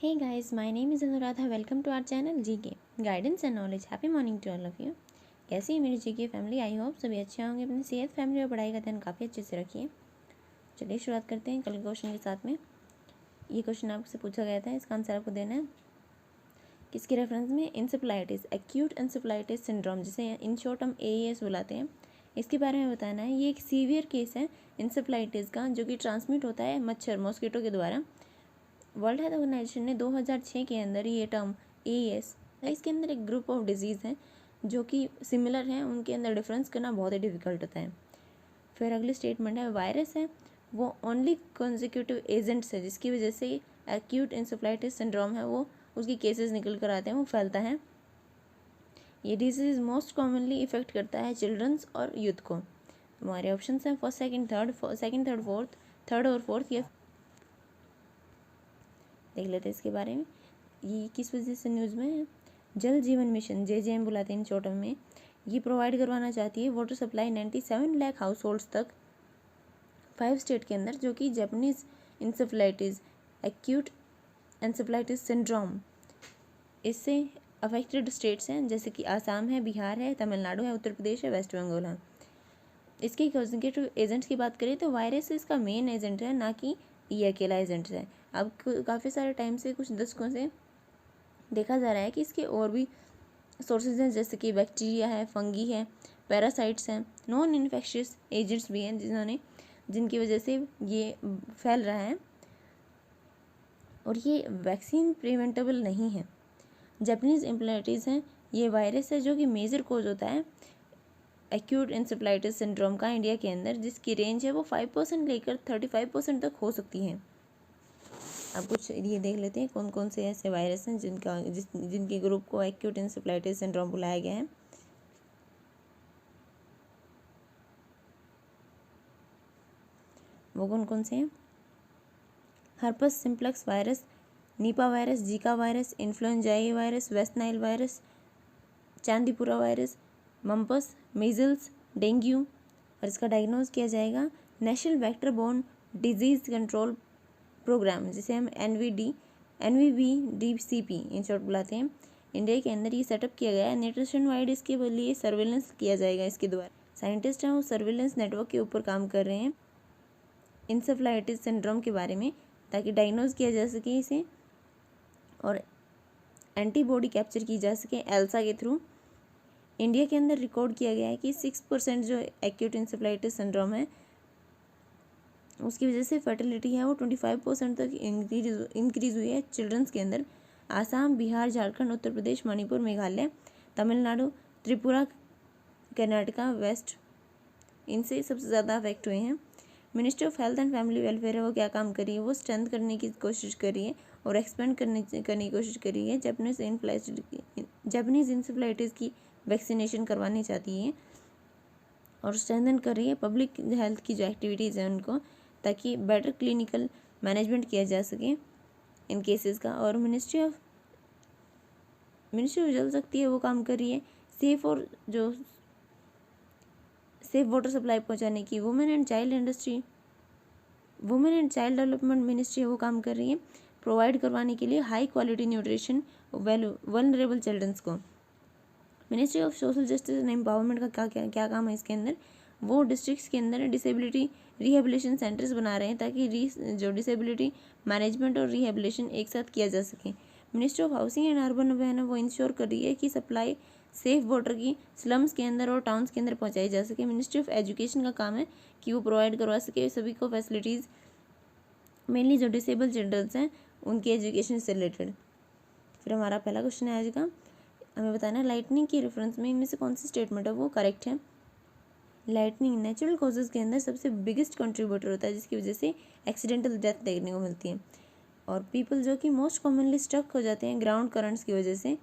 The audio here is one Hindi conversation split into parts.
Hey guys, my name is Anuradha. Welcome to our channel GK Guidance and Knowledge. Happy morning to all of you. कैसी है मेरी GK फैमिली? आई होप सभी अच्छे होंगे, अपनी सेहत, फैमिली और पढ़ाई का ध्यान काफ़ी अच्छे से रखिए। चलिए शुरुआत करते हैं कल के क्वेश्चन के साथ में। ये क्वेश्चन आपसे पूछा गया था, इसका आंसर आपको देना है। किसके रेफरेंस में? इंसेफ्लाइटिस, एक्यूट इंसेफ्लाइटिस सिंड्रोम, जिसे इन शॉर्ट हम AES बुलाते हैं, इसके बारे में बताना है। ये एक सीवियर केस है इंसेफ्लाइटिस का, जो कि ट्रांसमिट होता है मच्छर, मॉस्किटो के द्वारा। वर्ल्ड हेल्थ ऑर्गेनाइजेशन ने 2006 के अंदर ये टर्म AES, इसके अंदर एक ग्रुप ऑफ डिजीज़ हैं जो कि सिमिलर हैं, उनके अंदर डिफरेंस करना बहुत ही डिफिकल्ट होता है। फिर अगली स्टेटमेंट है, वायरस है वो ओनली कॉन्जिक्यूटिव एजेंट्स है, जिसकी वजह से एक्यूट इंसेफ्लाइटिस सिंड्रोम है वो उसकी केसेस निकल कर आते हैं, वो फैलता है। ये डिजीज़ मोस्ट कॉमनली इफेक्ट करता है चिल्ड्रंस और यूथ को। हमारे ऑप्शन हैं first, second, third, fourth, third और फोर्थ। ये देख लेते हैं इसके बारे में। ये किस वजह से न्यूज़ में है? जल जीवन मिशन, JJM बुलाते हैं इन शॉर्ट में, ये प्रोवाइड करवाना चाहती है water supply 97 lakh house holds तक 5 स्टेट के अंदर, जो कि Japanese encephalitis, acute encephalitis syndrome, इससे अफेक्टेड स्टेट्स हैं, जैसे कि आसाम है, बिहार है, तमिलनाडु है, उत्तर प्रदेश है, वेस्ट बंगाल है। इसके कॉन्जिक्यूटिव एजेंट्स की बात करें तो वायरस इसका मेन एजेंट है, ना कि ये अकेला एजेंट है। अब काफ़ी सारे टाइम से, कुछ दशकों से देखा जा रहा है कि इसके और भी सोर्सेज हैं, जैसे कि बैक्टीरिया है, फंगी है, पैरासाइट्स हैं, नॉन इन्फेक्शियस एजेंट्स भी हैं जिनकी वजह से ये फैल रहा है, और ये वैक्सीन प्रिवेंटेबल नहीं है। जापानीज इंसेफ्लाइटिस हैं, ये वायरस है जो कि मेजर कोज होता है एक्यूट इंसेफ्लाइटिस सिंड्रोम का इंडिया के अंदर, जिसकी रेंज है वो 5% लेकर 35% तक हो सकती है। अब कुछ ये देख लेते हैं कौन कौन से ऐसे वायरस हैं जिनके ग्रुप को एक्यूट इंसेफ्लाइटिस सिंड्रोम बुलाया गया है। वो कौन कौन से हैं? Herpes simplex virus, Nipah virus, Zika virus, influenza virus, West Nile virus, Chandipura virus, mumps, measles, dengue. और इसका डायग्नोज किया जाएगा national vector borne disease control programme, जिसे हम NVBDCP इन शॉर्ट बुलाते हैं। इंडिया के अंदर ये सेटअप किया गया है। नेशन वाइड इसके लिए सर्वेलेंस किया जाएगा इसके द्वारा। साइंटिस्ट हैं वो सर्वेलेंस नेटवर्क के ऊपर काम कर रहे हैं इंसेफ्लाइटिस सिंड्रोम के बारे में, ताकि डायग्नोज किया जा सके इसे और एंटीबॉडी कैप्चर की जा सके एल्सा के थ्रू। इंडिया के अंदर रिकॉर्ड किया गया है कि 6% जो एक्यूट इंसेफ्लाइटिस सिंड्रोम है, उसकी वजह से फर्टिलिटी है वो 25% तक इंक्रीज़ हुई है चिल्ड्रंस के अंदर। आसाम, बिहार, झारखंड, उत्तर प्रदेश, मणिपुर, मेघालय, तमिलनाडु, त्रिपुरा, कर्नाटका, वेस्ट, इनसे सबसे ज़्यादा अफेक्ट हुए हैं। Ministry of health and family welfare है वो क्या काम कर रही है? वो स्ट्रेंथ करने की कोशिश कर रही है और एक्सपेंड करने की कोशिश कर रही है। जापानीज इंसेफ्लाइटिस की वैक्सीनेशन करवानी चाहती है और स्ट्रेंथन कर रही है पब्लिक हेल्थ की जो एक्टिविटीज़ हैं उनको, ताकि बेटर क्लिनिकल मैनेजमेंट किया जा सके इन केसेस का। और मिनिस्ट्री ऑफ जल शक्ति है वो काम कर रही है सेफ वाटर सप्लाई पहुंचाने की। Women and child development ministry है वो काम कर रही है प्रोवाइड करवाने के लिए high quality nutrition vulnerable childrens को। Ministry of social justice and empowerment का क्या काम है इसके अंदर? वो डिस्ट्रिक्ट्स के अंदर डिसेबिलिटी रिहेबिलिटेशन सेंटर्स बना रहे हैं, ताकि जो डिसेबिलिटी मैनेजमेंट और रिहेबिलिटेशन एक साथ किया जा सके। Ministry of housing and urban affair वो इंश्योर कर रही है कि सप्लाई सेफ वाटर की स्लम्स के अंदर और टाउन्स के अंदर पहुंचाई जा सके। मिनिस्ट्री ऑफ एजुकेशन का काम है कि वो प्रोवाइड करवा सके सभी को फैसिलिटीज़, मेनली जो डिसेबल चिल्ड्रंस हैं उनकी एजुकेशन से रिलेटेड। फिर हमारा पहला क्वेश्चन है आज का, हमें बताना है लाइटनिंग की रेफरेंस में इनमें से कौन सी स्टेटमेंट है वो करेक्ट है। लाइटनिंग नेचुरल कॉजेज़ के अंदर सबसे बिगेस्ट कंट्रीब्यूटर होता है, जिसकी वजह से एक्सीडेंटल डेथ देखने को मिलती है। और पीपल जो कि मोस्ट कॉमनली स्ट्रक हो जाते हैं ग्राउंड करंट्स की वजह से,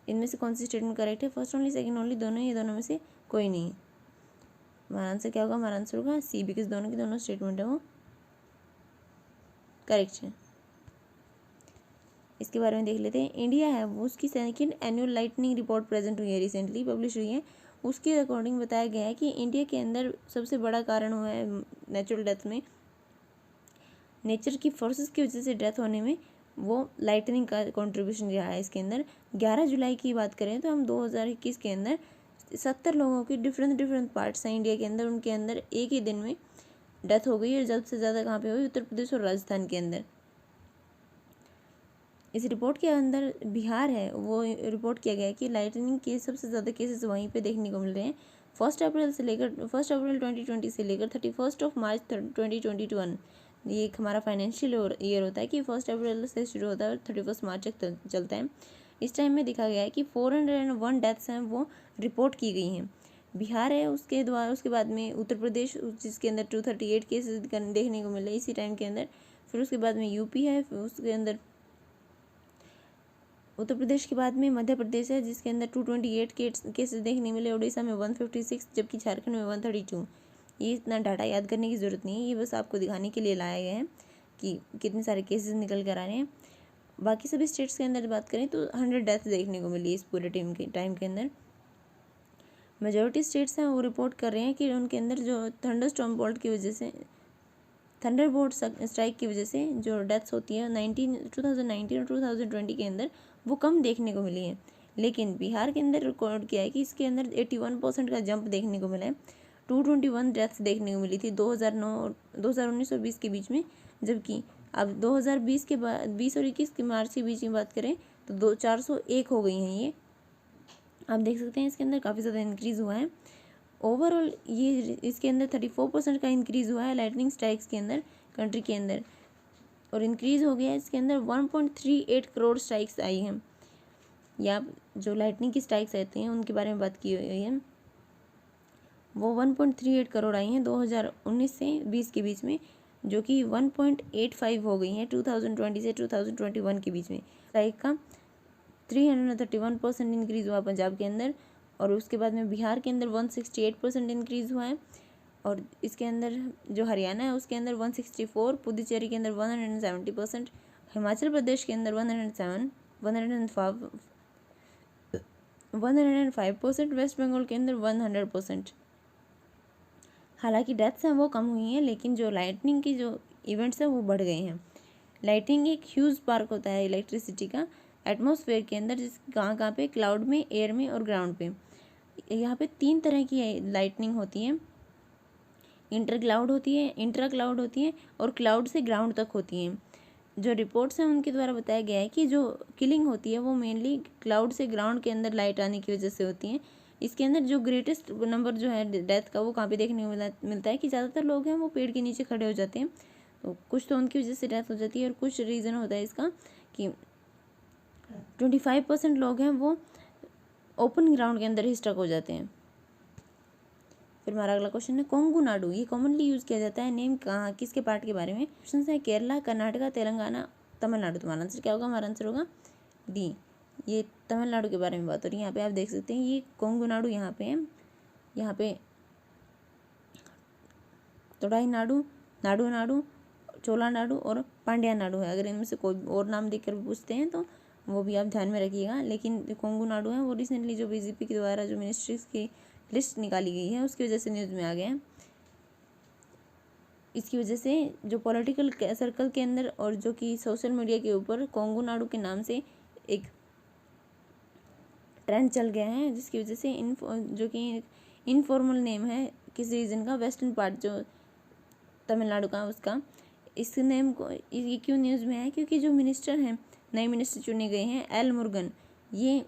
इनमें से कौन सी स्टेटमेंट करेक्ट है? फर्स्ट ओनली, सेकंड ओनली, दोनों, ये दोनों में से कोई नहीं। हमारा आंसर क्या होगा? हमारा आंसर होगा C, बिकॉज दोनों की दोनों स्टेटमेंट है वो करेक्ट है। इसके बारे में देख लेते हैं। इंडिया है वो उसकी second annual lightning report present हुई है, रिसेंटली पब्लिश हुई है। उसके अकॉर्डिंग बताया गया है कि इंडिया के अंदर सबसे बड़ा कारण हुआ है नेचुरल डेथ में, नेचर की फोर्सेस की वजह से डेथ होने में वो लाइटनिंग का कंट्रीब्यूशन रहा है इसके अंदर। 11 जुलाई की बात करें तो हम 2021 के अंदर 70 लोगों की डिफरेंट पार्ट्स हैं इंडिया के अंदर, उनके अंदर एक ही दिन में डेथ हो गई है। सबसे ज़्यादा कहाँ पे हुई? उत्तर प्रदेश और राजस्थान के अंदर। इस रिपोर्ट के अंदर बिहार है, वो रिपोर्ट किया गया है कि लाइटनिंग के सबसे ज़्यादा केसेस वहीं पे देखने को मिल रहे हैं। 1 अप्रैल 2020 से लेकर 31 मार्च 2021, ये एक हमारा फाइनेंशियल ईयर होता है कि 1 अप्रैल से शुरू होता है और 31 मार्च तक चलता है। इस टाइम में देखा गया है कि 401 डेथ्स हैं वो रिपोर्ट की गई हैं। बिहार है उसके बाद में उत्तर प्रदेश, जिसके अंदर 238 केसेस देखने को मिले इसी टाइम के अंदर। फिर उसके बाद में यूपी है, फिर उसके अंदर उत्तर प्रदेश के बाद में मध्य प्रदेश है, जिसके अंदर 228 केसेस देखने मिले। उड़ीसा में 156, जबकि झारखंड में 132। ये इतना डाटा याद करने की ज़रूरत नहीं है, ये बस आपको दिखाने के लिए लाया गया है कि कितने सारे केसेस निकल कर आ रहे हैं। बाकी सभी स्टेट्स के अंदर बात करें तो 100 डेथ देखने को मिली इस पूरे टाइम के अंदर। मेजॉरिटी स्टेट्स हैं वो रिपोर्ट कर रहे हैं कि उनके अंदर जो थंडरस्टॉर्म बोल्ट की वजह से, थंडरबोल्ट स्ट्राइक की वजह से जो डेथ्स होती है 2019 और 2020 के अंदर वो कम देखने को मिली है। लेकिन बिहार के अंदर रिकॉर्ड किया है कि इसके अंदर 81% का जंप देखने को मिला है। 221 डेथ्स देखने को मिली थी 2019 और 20 के बीच में, जबकि अब 2020 के बाद 20 और 21 के मार्च के बीच में बात करें तो 401 हो गई हैं। ये आप देख सकते हैं इसके अंदर काफ़ी ज़्यादा इंक्रीज़ हुआ है। ओवरऑल ये इसके अंदर 34% का इंक्रीज़ हुआ है लाइटनिंग स्ट्राइक्स के अंदर कंट्री के अंदर, और इंक्रीज़ हो गया है इसके अंदर 1.38 करोड़ स्ट्राइक्स आई हैं। या जो लाइटनिंग की स्ट्राइक्स आती हैं उनके बारे में बात की हुई है, वो 1.38 करोड़ आई हैं 2019 से 20 के बीच में, जो कि 1.85 हो गई हैं 2020 से 2021 के बीच में। स्ट्राइक का 331% इंक्रीज़ हुआ पंजाब के अंदर, और उसके बाद में बिहार के अंदर 168% इंक्रीज़ हुआ है, और इसके अंदर जो हरियाणा है उसके अंदर 164, पुदुचेरी के अंदर 170%, हिमाचल प्रदेश के अंदर 105%, वेस्ट बंगाल के अंदर 100%। हालांकि डेथ्स हैं वो कम हुई हैं, लेकिन जो लाइटनिंग की जो इवेंट्स हैं वो बढ़ गए हैं। लाइटनिंग एक ह्यूज पार्क होता है इलेक्ट्रिसिटी का एटमॉस्फेयर के अंदर, जिस कहाँ पे? क्लाउड में, एयर में और ग्राउंड पे। यहाँ पे 3 तरह की लाइटनिंग होती है। इंट्रा क्लाउड होती है और क्लाउड से ग्राउंड तक होती हैं। जो रिपोर्ट्स हैं उनके द्वारा बताया गया है कि जो किलिंग होती है वो मेनली क्लाउड से ग्राउंड के अंदर लाइट आने की वजह से होती हैं। इसके अंदर जो ग्रेटेस्ट नंबर जो है डेथ का वो कहाँ पे देखने को मिलता है कि ज़्यादातर लोग हैं वो पेड़ के नीचे खड़े हो जाते हैं। तो कुछ तो उनकी वजह से डेथ हो जाती है, और कुछ रीज़न होता है इसका कि 25% लोग हैं वो ओपन ग्राउंड के अंदर ही स्टक हो जाते हैं। फिर हमारा अगला क्वेश्चन है कोंगू नाडू, ये कॉमनली यूज़ किया जाता है नेम कहाँ, किसके पार्ट के बारे में? ऑप्शन है केरला, कर्नाटका, तेलंगाना, तमिलनाडु। तुम्हारा आंसर क्या होगा? हमारा आंसर होगा डी, ये तमिलनाडु के बारे में बात हो रही है। यहाँ पे आप देख सकते हैं ये कोंगू नाडु यहाँ पे है। यहाँ पे तोड़ाई नाडु, नाडू नाडु, चोला नाडु और पांड्या नाडु है। अगर इनमें से कोई और नाम देखकर पूछते हैं तो वो भी आप ध्यान में रखिएगा। लेकिन कोंगू नाडु है वो रिसेंटली जो बीजेपी के द्वारा जो मिनिस्ट्रीज की लिस्ट निकाली गई है उसकी वजह से न्यूज़ में आ गया है। इसकी वजह से जो पॉलिटिकल सर्कल के अंदर और जो कि सोशल मीडिया के ऊपर कोंगू नाडु के नाम से एक ट्रेंड चल गया है, जिसकी वजह से जो कि इनफॉर्मल नेम है किसी रीजन का, वेस्टर्न पार्ट जो तमिलनाडु का उसका, इस नेम को ये क्यों न्यूज़ में है? क्योंकि जो मिनिस्टर हैं, नए मिनिस्टर चुने गए हैं एल मुरुगन, ये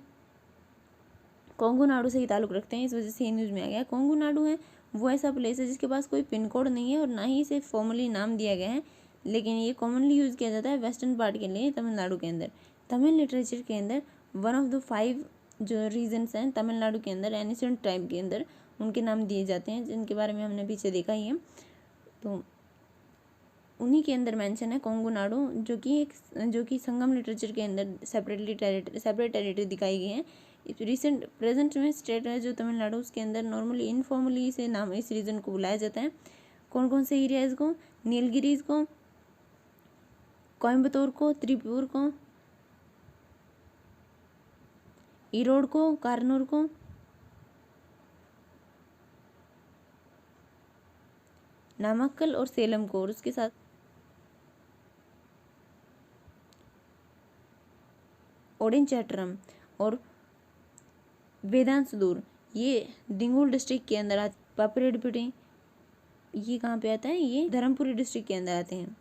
कोंगू नाडु से ही ताल्लुक़ रखते हैं, इस वजह से ये न्यूज़ में आ गया। कोंगू नाडु है वो ऐसा प्लेस है जिसके पास कोई पिन कोड नहीं है और ना ही इसे फॉर्मली नाम दिया गया है, लेकिन ये कॉमनली यूज़ किया जाता है वेस्टर्न पार्ट के लिए तमिलनाडु के अंदर। तमिल लिटरेचर के अंदर 1 ऑफ द 5 जो रीजन्स हैं तमिलनाडु के अंदर एनिसेंट ट्राइब के अंदर उनके नाम दिए जाते हैं, जिनके बारे में हमने पीछे देखा ही है। तो उन्हीं के अंदर मेंशन है कोंगू नाडु, जो कि संगम लिटरेचर के अंदर सेपरेट टेरिटरी दिखाई गई है। प्रेजेंट में स्टेट है जो तमिलनाडु, उसके अंदर नॉर्मली इनफॉर्मली इसे नाम इस रीजन को बुलाया जाता है। कौन कौन से एरियाज को? नीलगिरीज को, कोयम्बतूर को, त्रिपुर को, ईरोड को, कारनूर को, नामक्कल और सेलम को, और उसके साथ ओडेनचैट्रम और वेदांतसुदूर ये डिंगोल डिस्ट्रिक्ट के अंदर आते। पापरेडपिटी ये कहाँ पे आता है, ये धर्मपुरी डिस्ट्रिक्ट के अंदर आते हैं।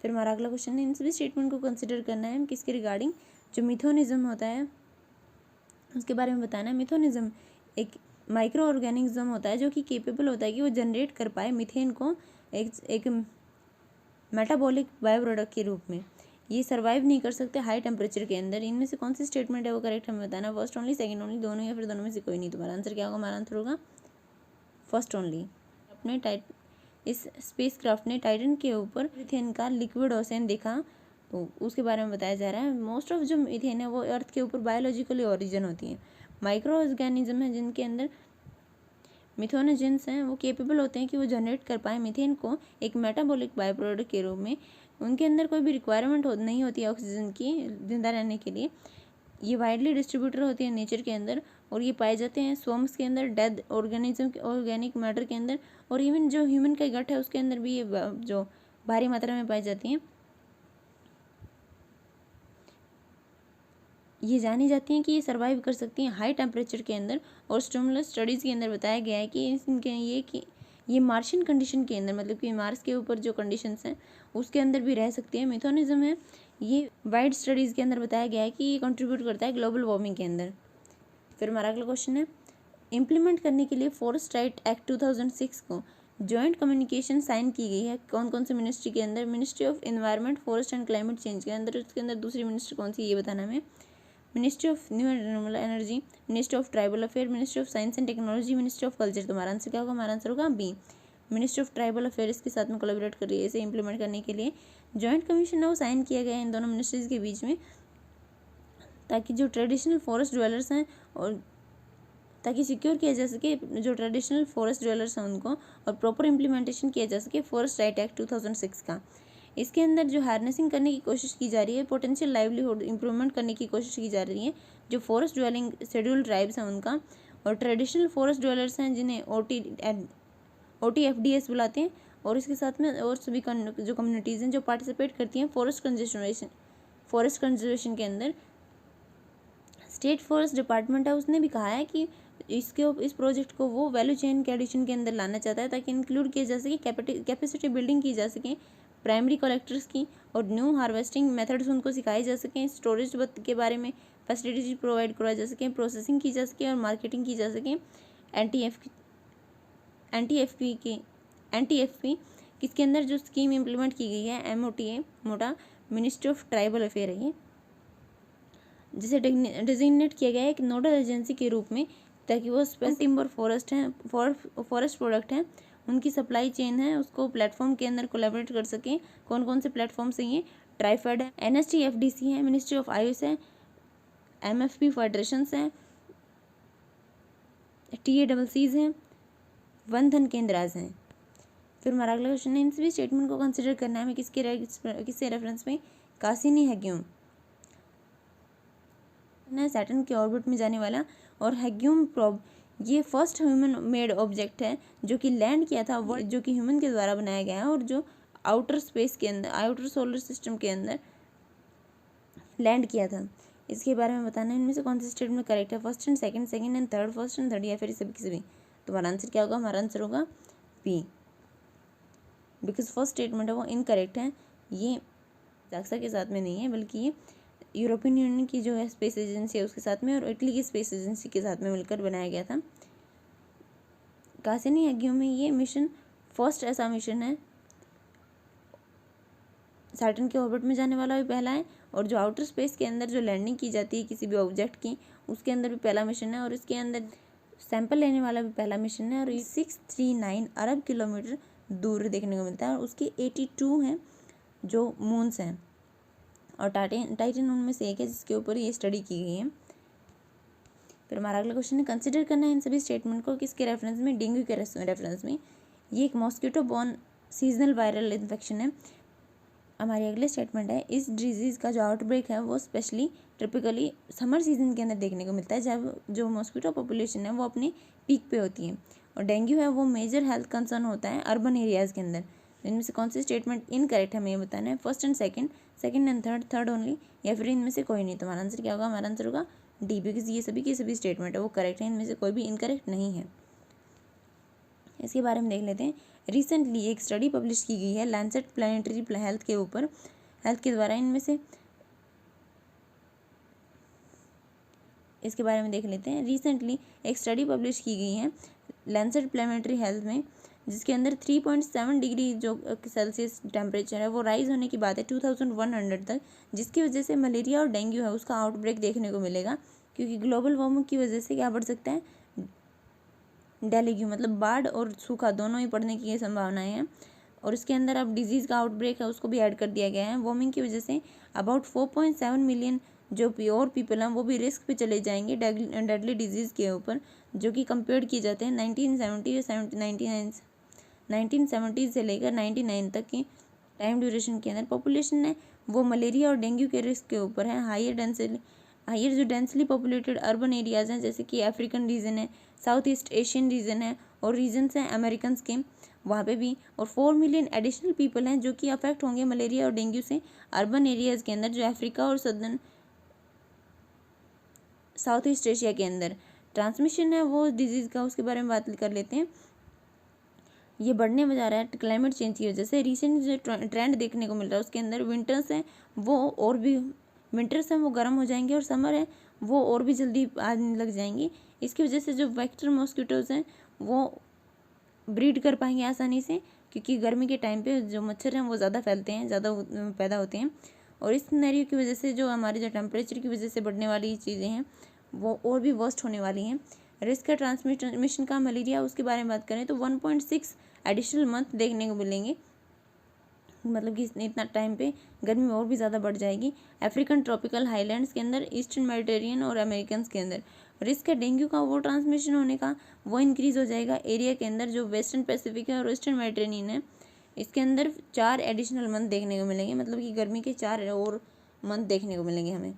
फिर हमारा अगला क्वेश्चन है, इन सभी स्टेटमेंट को कंसिडर करना है किसके रिगार्डिंग, जो मिथोनिज्म होता है उसके बारे में बताना है। मिथोनिज्म एक माइक्रो ऑर्गेनिज्म होता है जो कि केपेबल होता है कि वो जनरेट कर पाए मीथेन को एक मेटाबॉलिक बायो प्रोडक्ट के रूप में। ये सर्वाइव नहीं कर सकते हाई टेम्परेचर के अंदर। इनमें से कौन सी स्टेटमेंट है वो करेक्ट हमें बताना है। फर्स्ट ओनली, सेकंड ओनली, दोनों या फिर दोनों में से कोई नहीं। तुम्हारा आंसर क्या होगा, हमारा आंसर होगा फर्स्ट ओनली। अपने इस स्पेस क्राफ्ट ने टाइटन के ऊपर मीथेन का लिक्विड ओशन देखा, तो उसके बारे में बताया जा रहा है। मोस्ट ऑफ जो मीथेन है वो अर्थ के ऊपर बायोलॉजिकली ओरिजिन होती है। माइक्रो ऑर्गेनिज्म है जिनके अंदर मिथोनोजेंस हैं, वो केपेबल होते हैं कि वो जनरेट कर पाए मीथेन को एक मेटाबॉलिक बायो प्रोडक्ट के रूप में। उनके अंदर कोई भी रिक्वायरमेंट नहीं होती है ऑक्सीजन की जिंदा रहने के लिए। ये वाइडली डिस्ट्रीब्यूटर होती है नेचर के अंदर, और ये पाए जाते हैं स्वम्स के अंदर, डेड ऑर्गेनिज्म ऑर्गेनिक मैटर के अंदर, और इवन जो ह्यूमन का गट है उसके अंदर भी ये जो भारी मात्रा में पाई जाती हैं। ये जानी जाती हैं कि ये सर्वाइव कर सकती हैं हाई टेम्परेचर के अंदर। और स्टिमुलस स्टडीज़ के अंदर बताया गया है कि इनके ये मार्शियन कंडीशन के अंदर, मतलब कि मार्स के ऊपर जो कंडीशंस हैं उसके अंदर भी रह सकती है। मिथोनिज्म है ये वाइड स्टडीज़ के अंदर बताया गया है कि ये कंट्रीब्यूट करता है ग्लोबल वार्मिंग के अंदर। फिर हमारा अगला क्वेश्चन है, इम्प्लीमेंट करने के लिए फॉरेस्ट राइट एक्ट 2006 को जॉइंट कम्युनिकेशन साइन की गई है कौन कौन से मिनिस्ट्री के अंदर, ministry of environment, forest and climate change के अंदर। उसके अंदर दूसरी मिनिस्ट्री कौन सी ये बताना हमें। Ministry of new and renewable energy, ministry of tribal affair, ministry of science and technology, ministry of culture. तुम्हारा आंसर क्या होगा, हमारा आंसर होगा B, ministry of tribal affairs के साथ में कोलैबोरेट कर रही है इसे इंप्लीमेंट करने के लिए। जॉइंट कमीशन है वो साइन किया गया है इन दोनों मिनिस्ट्रीज के बीच में, ताकि जो ट्रेडिशनल फॉरेस्ट ड्वेलर्स हैं और ताकि सिक्योर किया जा सके जो ट्रेडिशनल फॉरेस्ट ड्वेलर्स हैं उनको, और प्रॉपर इम्प्लीमेंटेशन किया जा सके फॉरेस्ट राइट एक्ट 2006 का। इसके अंदर जो हार्नेसिंग करने की कोशिश की जा रही है, पोटेंशियल लाइवलीहुड इंप्रूवमेंट करने की कोशिश की जा रही है जो फॉरेस्ट ड्वेलिंग शेड्यूल्ड ट्राइब्स हैं उनका, और ट्रेडिशनल फॉरेस्ट ड्वेलर्स हैं जिन्हें OTFDS बुलाते हैं, और इसके साथ में और सभी जो कम्युनिटीज़ हैं जो पार्टिसिपेट करती हैं फॉरेस्ट कंजर्वेशन के अंदर। स्टेट फॉरेस्ट डिपार्टमेंट है उसने भी कहा है कि इस प्रोजेक्ट को वो वैल्यू चेन के एडिशन के अंदर लाना चाहता है, ताकि इंक्लूड किया जा सके, कैपेसिटी बिल्डिंग की जा सके प्राइमरी कलेक्टर्स की, और न्यू हार्वेस्टिंग मेथड्स उनको सिखाए जा सकें, स्टोरेज के बारे में फैसिलिटीज प्रोवाइड करवाई जा सकें, प्रोसेसिंग की जा सके और मार्केटिंग की जा सके। NTFP किसके अंदर जो स्कीम इम्प्लीमेंट की गई है, मोटा मिनिस्ट्री ऑफ ट्राइबल अफेयर है ये, जिसे डिजिग्नेट किया गया है एक नोडल एजेंसी के रूप में, ताकि वो स्पेशल टिम्बर फॉरेस्ट प्रोडक्ट हैं उनकी सप्लाई चेन है उसको प्लेटफॉर्म के अंदर कोलैबोरेट कर सकें। कौन कौन से प्लेटफॉर्म्स हैं ये, ट्राइफेड है, NSTFDC है, मिनिस्ट्री ऑफ आयुष है, MFP फेडरेशंस हैं, TACCs हैं, वन धन केंद्राज हैं। फिर हमारा अगला क्वेश्चन है, इन सभी स्टेटमेंट को कंसिडर करना है हमें किसके रेफरेंस में, कासिनी हैग्यूम सैटर्न के ऑर्बिट में जाने वाला, और हैग्यूम प्रोब ये फर्स्ट ह्यूमन मेड ऑब्जेक्ट है जो कि लैंड किया था, जो कि ह्यूमन के द्वारा बनाया गया है, और जो आउटर स्पेस के अंदर, आउटर सोलर सिस्टम के अंदर लैंड किया था। इसके बारे में बताना है इनमें से कौन सी स्टेटमेंट करेक्ट है, first and third, first and third, या फिर सभी किसी भी। तुम्हारा आंसर क्या होगा, हमारा आंसर होगा बी, बिकॉज फर्स्ट स्टेटमेंट है वो इनकरेक्ट है। ये जाक्सा के साथ में नहीं है, बल्कि ये यूरोपियन यूनियन की जो है स्पेस एजेंसी है उसके साथ में, और इटली की स्पेस एजेंसी के साथ में मिलकर बनाया गया था। कासिनी हैग्यूम में ये मिशन फर्स्ट ऐसा मिशन है, सैटर्न के ऑर्बिट में जाने वाला भी पहला है, और जो आउटर स्पेस के अंदर जो लैंडिंग की जाती है किसी भी ऑब्जेक्ट की उसके अंदर भी पहला मिशन है, और इसके अंदर सैंपल लेने वाला भी पहला मिशन है। और 639 अरब किलोमीटर दूर देखने को मिलता है, और उसके 82 हैं जो मून्स हैं, और टाइटन उनमें से एक है जिसके ऊपर ये स्टडी की गई है। फिर हमारा अगला क्वेश्चन है, कंसिडर करना है इन सभी स्टेटमेंट को किसके रेफरेंस में, डेंगू के रेफरेंस में। ये एक mosquito borne seasonal viral infection है। हमारी अगले स्टेटमेंट है, इस डिजीज़ का जो आउटब्रेक है वो स्पेशली टिपिकली समर सीजन के अंदर देखने को मिलता है, जब जो मॉस्किटो पॉपुलेशन है वो अपनी पीक पे होती है, और डेंगू है वो मेजर हेल्थ कंसर्न होता है अर्बन एरियाज़ के अंदर, इनमें से कौन सी स्टेटमेंट इनकरेक्ट है हमें ये बताना है। First and second, second and third, third only, या फिर इनमें से कोई नहीं। तो हमारा आंसर क्या होगा, हमारा आंसर होगा डी, बिकॉज ये सभी की सभी स्टेटमेंट है वो करेक्ट है, इनमें से कोई भी इनकरेक्ट नहीं है। इसके बारे में देख लेते हैं। रिसेंटली एक स्टडी पब्लिश की गई है लैंसेट प्लानिटरी हेल्थ के ऊपर, हेल्थ के द्वारा इनमें से इसके बारे में देख लेते हैं। रिसेंटली एक स्टडी पब्लिश की गई है लैंसेट प्लानिटरी हेल्थ में, जिसके अंदर 3.7 डिग्री जो सेल्सियस टेम्परेचर है वो राइज होने की बात है 2100 तक, जिसकी वजह से मलेरिया और डेंगू है उसका आउटब्रेक देखने को मिलेगा। क्योंकि ग्लोबल वार्मिंग की वजह से क्या बढ़ सकता है, डेलीग्यू मतलब बाढ़ और सूखा दोनों ही पड़ने की संभावनाएं हैं। और इसके अंदर अब डिजीज़ का आउटब्रेक है उसको भी ऐड कर दिया गया है। वार्मिंग की वजह से अबाउट 4.7 मिलियन जो प्योर पीपल हैं वो भी रिस्क पे चले जाएंगे डेडली डिजीज़ के ऊपर, जो कि कंपेयर किए जाते हैं 1970 से लेकर 99 तक की टाइम ड्यूरेशन के अंदर। पॉपुलेशन है वो मलेरिया और डेंगू के रिस्क के ऊपर है। हायर जो डेंसली पॉपुलेटेड अर्बन एरियाज़ हैं जैसे कि अफ्रीकन रीजन है, साउथ ईस्ट एशियन रीजन है, और रीजन्स हैं अमेरिकन के वहाँ पे भी। और 4 मिलियन एडिशनल पीपल हैं जो कि अफेक्ट होंगे मलेरिया और डेंगू से अर्बन एरियाज़ के अंदर, जो अफ्रीका और सदर्न साउथ ईस्ट एशिया के अंदर। ट्रांसमिशन है वो डिजीज़ का, उसके बारे में बात कर लेते हैं। ये बढ़ने में जा रहा है क्लाइमेट चेंज की वजह से। रिसेंट जो ट्रेंड देखने को मिल रहा है उसके अंदर विंटर्स हैं वो और भी गर्म हो जाएंगे, और समर है वो और भी जल्दी आने लग जाएंगी। इसकी वजह से जो वेक्टर मॉस्किटोज़ हैं वो ब्रीड कर पाएंगे आसानी से, क्योंकि गर्मी के टाइम पे जो मच्छर हैं वो ज़्यादा फैलते हैं, ज़्यादा पैदा होते हैं। और इस सिनेरियो की वजह से जो हमारे जो टेम्परेचर की वजह से बढ़ने वाली चीज़ें हैं वो और भी वर्स्ट होने वाली हैं। रिस्क का ट्रांसमिशन का मलेरिया उसके बारे में बात करें तो 1.6 एडिशनल मंथ देखने को मिलेंगे, मतलब कि इतना टाइम पे गर्मी और भी ज़्यादा बढ़ जाएगी। अफ्रीकन ट्रॉपिकल हाईलैंड्स के अंदर, ईस्टर्न मेडिटेरियन और अमेरिकन के अंदर रिस्क है डेंगू का वो ट्रांसमिशन होने का वो इंक्रीज़ हो जाएगा एरिया के अंदर जो वेस्टर्न पैसिफिक है और ईस्टर्न मेडिटेरियन है। इसके अंदर 4 एडिशनल मंथ देखने को मिलेंगे, मतलब कि गर्मी के 4 और मंथ देखने को मिलेंगे हमें।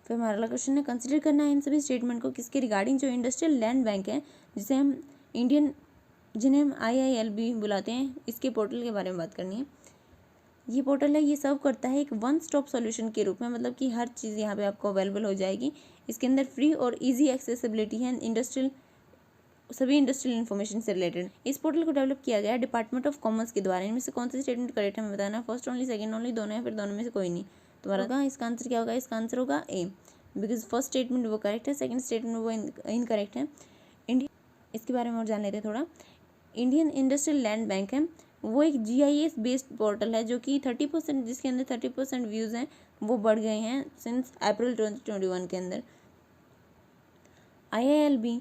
फिर हमारा अगला क्वेश्चन है, कंसिडर करना है इन सभी स्टेटमेंट को किसके रिगार्डिंग जो इंडस्ट्रियल लैंड बैंक है जिन्हें हम IILB बुलाते हैं, इसके पोर्टल के बारे में बात करनी है। ये पोर्टल है ये सर्व करता है एक वन स्टॉप सॉल्यूशन के रूप में, मतलब कि हर चीज़ यहाँ पे आपको अवेलेबल हो जाएगी। इसके अंदर फ्री और इजी एक्सेसिबिलिटी है सभी इंडस्ट्रियल इन्फॉर्मेशन से रिलेटेड। इस पोर्टल को डेवलप किया गया डिपार्टमेंट ऑफ कॉमर्स के द्वारा। इनमें से कौन सी स्टेटमेंट करेक्ट है हमें बताना है। फर्स्ट ओनली, सेकंड ओनली, दोनों है, फिर दोनों में से कोई नहीं। तुम्हारा होगा इसका आंसर क्या होगा, इसका आंसर होगा ए, बिकॉज फर्स्ट स्टेटमेंट वो करेक्ट है, सेकंड स्टेटमेंट वो इनकरेक्ट है। इसके बारे में और जान लेते हैं थोड़ा। इंडियन इंडस्ट्रियल लैंड बैंक है वो एक GIS बेस्ड पोर्टल है जो कि 30% जिसके अंदर 30% व्यूज़ हैं वो बढ़ गए हैं सिंस अप्रैल 2021 के अंदर। IILB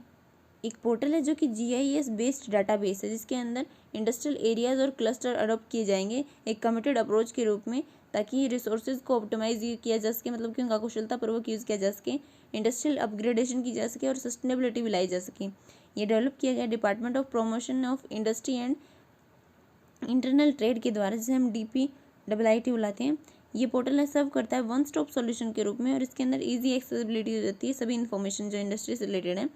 एक पोर्टल है जो कि GIS बेस्ड डाटाबेस है जिसके अंदर इंडस्ट्रियल एरियाज़ और क्लस्टर अडॉप्ट किए जाएंगे एक कमिटेड अप्रोच के रूप में, ताकि रिसोर्सेज को ऑप्टिमाइज किया जा सके, मतलब कि उनका कुशलतापूर्वक यूज़ किया जा सके, इंडस्ट्रियल अपग्रेडेशन की जा सके और सस्टेनेबिलिटी भी लाई जा सके। ये डेवलप किया गया department of promotion of industry and internal trade के द्वारा, जिसे हम DPIIT बुलाते हैं। ये पोर्टल है सर्व करता है वन स्टॉप सॉल्यूशन के रूप में, और इसके अंदर इजी एक्सेसिबिलिटी हो जाती है सभी इन्फॉर्मेशन जो इंडस्ट्री से रिलेटेड है।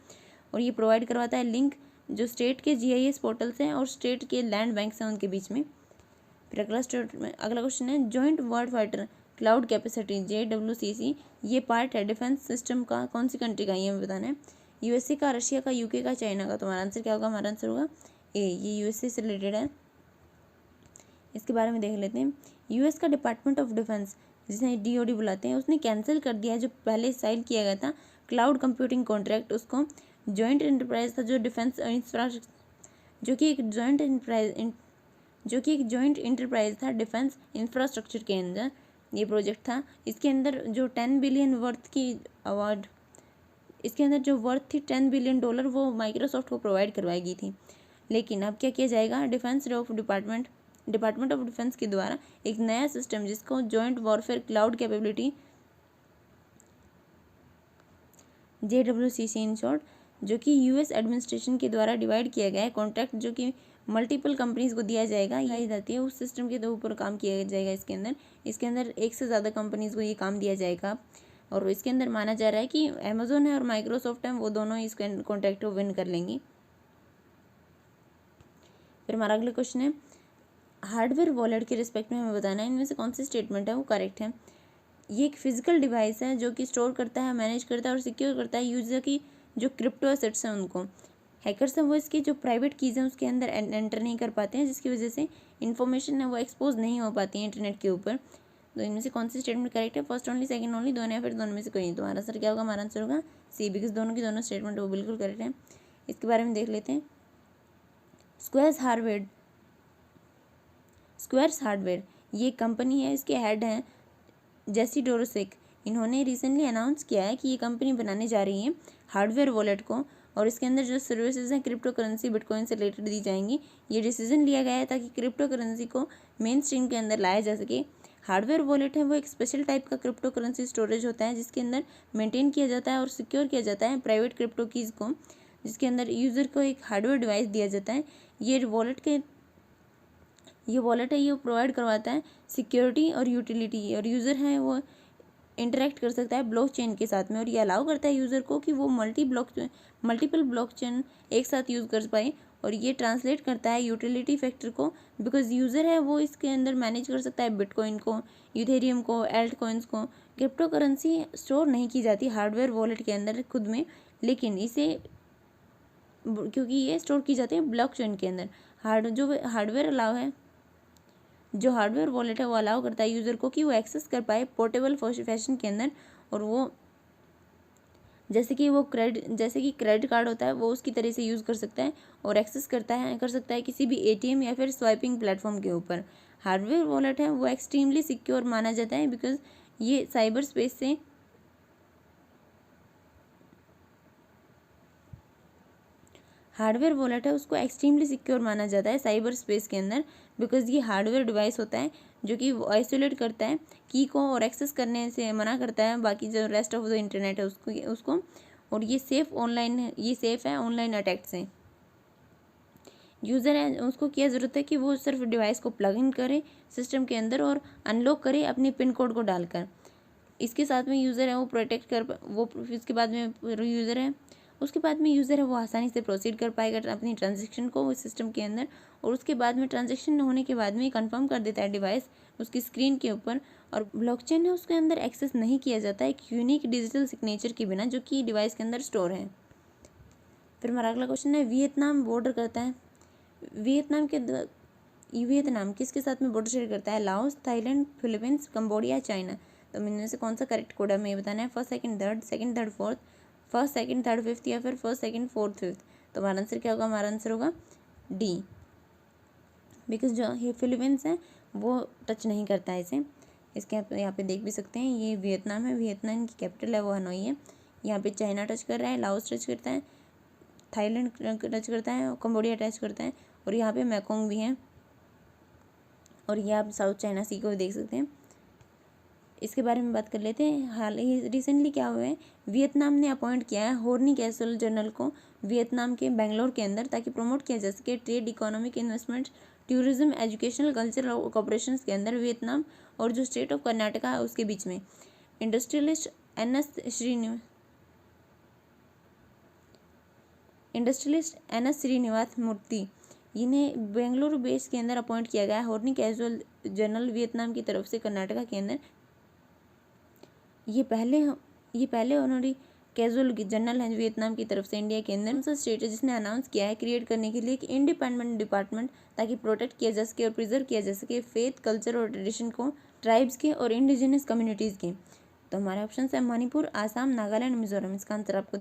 और ये प्रोवाइड करवाता है लिंक जो स्टेट के GIS पोर्टल्स हैं और स्टेट के लैंड बैंक्स हैं उनके बीच में। फिर अगला क्वेश्चन है, जॉइंट वार फाइटर क्लाउड कैपेसिटी JWCC ये पार्ट है डिफेंस सिस्टम का कौन सी कंट्री का, ये हमें बताना है। USA का, रशिया का, UK का, चाइना का। तो हमारा आंसर क्या होगा, हमारा आंसर होगा ए, ये USA से रिलेटेड है। इसके बारे में देख लेते हैं। US का डिपार्टमेंट ऑफ डिफेंस जिसे DOD बुलाते हैं उसने कैंसिल कर दिया जो पहले साइन किया गया था क्लाउड कंप्यूटिंग कॉन्ट्रैक्ट, उसको जॉइंट एंटरप्राइज था जो डिफेंस इंफ्रास्ट्रक्चर जो कि एक जॉइंट इंटरप्राइज था डिफेंस इंफ्रास्ट्रक्चर के अंदर ये प्रोजेक्ट था। इसके अंदर जो 10 बिलियन वर्थ की अवार्ड, इसके अंदर जो वर्थ थी $10 बिलियन वो माइक्रोसॉफ्ट को प्रोवाइड करवाई गई थी। लेकिन अब क्या किया जाएगा, डिपार्टमेंट ऑफ डिफेंस के द्वारा एक नया सिस्टम जिसको joint warfare cloud capability JWCC in short, जो कि US एडमिनिस्ट्रेशन के द्वारा डिवाइड किया गया है कॉन्ट्रैक्ट, जो कि मल्टीपल कंपनीज को दिया जाएगा, यही जाती है उस सिस्टम के ऊपर काम किया जाएगा। इसके अंदर एक से ज़्यादा कंपनीज को ये काम दिया जाएगा, और इसके अंदर माना जा रहा है कि अमेजोन है और माइक्रोसॉफ्ट है वो दोनों इस कॉन्ट्रैक्ट को विन कर लेंगी। फिर हमारा अगला क्वेश्चन है हार्डवेयर वॉलेट के रिस्पेक्ट में हमें बताना है इनमें से कौन सी स्टेटमेंट है वो करेक्ट है। ये एक फिजिकल डिवाइस है जो कि स्टोर करता है, मैनेज करता है और सिक्योर करता है यूजर की जो क्रिप्टो एसेट्स हैं उनको। हैकर्स हैं वो इसकी जो प्राइवेट कीज़ हैं उसके अंदर एंटर नहीं कर पाते हैं, जिसकी वजह से इन्फॉर्मेशन है वो एक्सपोज नहीं हो पाती है इंटरनेट के ऊपर। तो इनमें से कौन सी स्टेटमेंट करेक्ट है? फर्स्ट ओनली, सेकंड ओनली, दोनों या फिर दोनों में से कोई नहीं। तो हमारा आंसर क्या होगा? हमारा आंसर होगा सी, बिकॉज दोनों की दोनों स्टेटमेंट वो बिल्कुल करेक्ट है। इसके बारे में देख लेते हैं। स्क्वायर्स हार्डवेयर ये कंपनी है, इसके हेड हैं जेसी डोरोसिक। इन्होंने रिसेंटली अनाउंस किया है कि ये कंपनी बनाने जा रही है हार्डवेयर वॉलेट को, और इसके अंदर जो सर्विसेज हैं क्रिप्टो करेंसी बिटकॉइन से रिलेटेड दी जाएंगी। ये डिसीजन लिया गया है ताकि क्रिप्टो करेंसी को मेन स्ट्रीम के अंदर लाया जा सके। हार्डवेयर वॉलेट है वो एक स्पेशल टाइप का क्रिप्टो करेंसी स्टोरेज होता है जिसके अंदर मेंटेन किया जाता है और सिक्योर किया जाता है प्राइवेट क्रिप्टो कीज़ को, जिसके अंदर यूज़र को एक हार्डवेयर डिवाइस दिया जाता है। ये वॉलेट है ये प्रोवाइड करवाता है सिक्योरिटी और यूटिलिटी, और यूज़र है वो इंटरेक्ट कर सकता है ब्लॉकचेन के साथ में, और ये अलाउ करता है यूज़र को कि वो मल्टीपल ब्लॉकचेन एक साथ यूज़ कर पाए। और ये ट्रांसलेट करता है यूटिलिटी फैक्टर को, बिकॉज यूज़र है वो इसके अंदर मैनेज कर सकता है बिटकॉइन को, यूथेरियम को, एल्ट कॉइन्स को। क्रिप्टो करेंसी स्टोर नहीं की जाती हार्डवेयर वॉलेट के अंदर खुद में, लेकिन इसे क्योंकि ये स्टोर की जाती है ब्लॉकचेन के अंदर। जो हार्डवेयर वॉलेट है वो अलाउ करता है यूज़र को कि वो एक्सेस कर पाए पोर्टेबल फैशन के अंदर, और वो जैसे कि क्रेडिट कार्ड होता है वो उसकी तरह से यूज़ कर सकता है और एक्सेस कर सकता है किसी भी एटीएम या फिर स्वाइपिंग प्लेटफॉर्म के ऊपर। हार्डवेयर वॉलेट है वो एक्सट्रीमली सिक्योर माना जाता है, बिकॉज ये साइबर स्पेस से हार्डवेयर वॉलेट है उसको एक्सट्रीमली सिक्योर माना जाता है साइबर स्पेस के अंदर, बिकॉज ये हार्डवेयर डिवाइस होता है जो कि आइसोलेट करता है की को और एक्सेस करने से मना करता है बाकी जो रेस्ट ऑफ द इंटरनेट है उसको। और ये सेफ है ऑनलाइन अटैक से। यूज़र है उसको क्या ज़रूरत है कि वो सिर्फ डिवाइस को प्लग इन करे सिस्टम के अंदर और अनलॉक करे अपने पिन कोड को डालकर। इसके साथ में यूज़र है वो प्रोटेक्ट कर वो इसके बाद में यूज़र है उसके बाद में यूज़र है वो आसानी से प्रोसीड कर पाएगा अपनी ट्रांजेक्शन को उस सिस्टम के अंदर, और उसके बाद में ट्रांजेक्शन होने के बाद में कंफर्म कर देता है डिवाइस उसकी स्क्रीन के ऊपर। और ब्लॉकचेन है उसके अंदर एक्सेस नहीं किया जाता एक यूनिक डिजिटल सिग्नेचर के बिना जो कि डिवाइस के अंदर स्टोर है। फिर हमारा अगला क्वेश्चन है वियतनाम बॉर्डर करता है वियतनाम किसके साथ में बॉर्डर शेयर करता है? Laos, Thailand, Philippines, Cambodia, China. तो इनमें से कौन सा करेक्ट कोड है हमें बताना है। First second third fourth, first second third fifth या फिर फर्स्ट सेकंड फोर्थ फिफ्थ। तो हमारा आंसर क्या होगा? हमारा आंसर होगा डी, बिकॉज जो ये फिलीपींस है वो टच नहीं करता है इसे। इसके यहाँ पे देख भी सकते हैं ये वियतनाम है, वियतनाम की कैपिटल है वो हनोई है। यहाँ पे चाइना टच कर रहा है, लाओस टच करता है, थाईलैंड टच करता है और कंबोडिया टच करता है, और यहाँ पे मैकोंग भी है, और ये आप साउथ चाइना सी को देख सकते हैं। इसके बारे में बात कर लेते हैं। हाल ही रिसेंटली क्या हुआ है, वियतनाम ने अपॉइंट किया है होर्नी कैसल जर्नल को वियतनाम के बेंगलोर के अंदर, ताकि प्रमोट किया जा सके trade, economic, investment, tourism, educational, cultural और कोऑपरेशन के अंदर वियतनाम और जो स्टेट ऑफ कर्नाटका है उसके बीच में। इंडस्ट्रियलिस्ट एन एस श्रीनिवास मूर्ति इन्हें बेंगलुरु बेस के अंदर अपॉइंट किया गया है होर्नी कैजुअल जर्नल वियतनाम की तरफ से कर्नाटका के अंदर। ये पहले ऑनरी कैजुअल जर्नल है वियतनाम की तरफ से इंडिया के अंदर। कौन स्टेट है जिसने अनाउंस किया है क्रिएट करने के लिए एक इंडिपेंडेंट डिपार्टमेंट, ताकि प्रोटेक्ट किया जा सके और प्रिजर्व किया जा सके फेथ, कल्चर और ट्रेडिशन को ट्राइब्स के और इंडिजिनस कम्युनिटीज़ के। तो हमारे ऑप्शन है मणिपुर, आसाम, नागालैंड, मिजोरम। इसका आंसर आपको